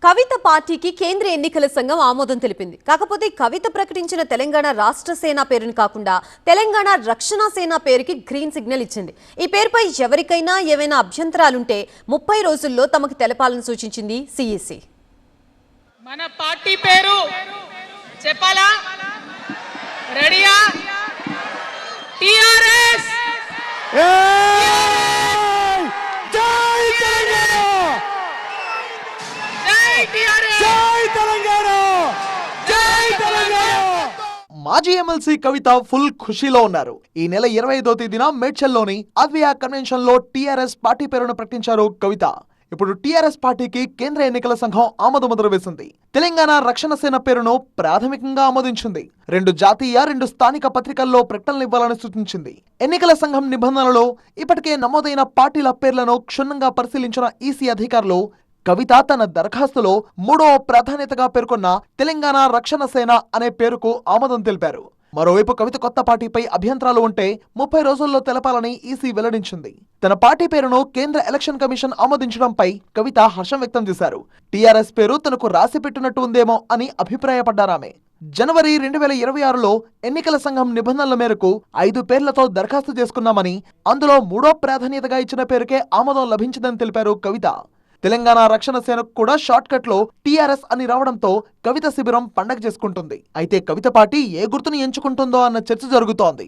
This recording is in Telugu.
కవిత పార్టీకి కేంద్ర ఎన్నికల సంఘం ఆమోదం తెలిపింది. కాకపోతే కవిత ప్రకటించిన తెలంగాణ రాష్ట్ర సేన పేరును కాకుండా తెలంగాణ రక్షణ సేన పేరుకి గ్రీన్ సిగ్నల్ ఇచ్చింది. ఈ పేరుపై ఎవరికైనా ఏవైనా అభ్యంతరాలుంటే 30 రోజుల్లో తమకు తెలపాలని సూచించింది సిఈసి. మన పార్టీ పేరు చెప్పాలా? రెడీయా? టిఆర్ఎస్. మాజీ ఎమ్మెల్సీ కవిత ఫుల్ ఖుషీలో ఉన్నారు. ఈ నెల 25వ తేదీన మేడ్చల్లోని అద్వియా కన్వెన్షన్ లో టిఆర్ఎస్ పార్టీ పేరును ప్రకటించారు కవిత. ఇప్పుడు టిఆర్ఎస్ పార్టీకి కేంద్ర ఎన్నికల సంఘం ఆమోదముద్ర వేసింది. తెలంగాణ రక్షణ సేన పేరును ప్రాథమికంగా ఆమోదించింది. 2 జాతీయ 2 స్థానిక పత్రికల్లో ప్రకటనలు ఇవ్వాలని సూచించింది. ఎన్నికల సంఘం నిబంధనలలో ఇప్పటికే నమోదైన పార్టీల పేర్లను క్షుణ్ణంగా పరిశీలించిన ఈసీ అధికారులు కవిత తన దరఖాస్తులో 3వ ప్రాధాన్యతగా పేర్కొన్న తెలంగాణ రక్షణ సేన అనే పేరుకు ఆమోదం తెలిపారు. మరోవైపు కవిత కొత్త పార్టీపై అభ్యంతరాలు ఉంటే 30 రోజుల్లో తెలపాలని ఈసీ వెల్లడించింది. తన పార్టీ పేరును కేంద్ర ఎలక్షన్ కమిషన్ ఆమోదించడంపై కవిత హర్షం వ్యక్తం చేశారు. టీఆర్ఎస్ పేరు తనకు రాసి పెట్టినట్టు ఉందేమో అని అభిప్రాయపడ్డారామె. జనవరి 2026లో ఎన్నికల సంఘం నిబంధనల మేరకు 5 పేర్లతో దరఖాస్తు చేసుకున్నామని, అందులో 3వ ప్రాధాన్యతగా ఇచ్చిన పేరుకే ఆమోదం లభించిందని తెలిపారు కవిత. తెలంగాణ రక్షణ సేనకు కూడా షార్ట్ కట్ లో టీఆర్ఎస్ అని రావడంతో కవిత శిబిరం పండగ చేసుకుంటుంది. అయితే కవిత పార్టీ ఏ గుర్తును ఎంచుకుంటుందో అన్న చర్చ జరుగుతోంది.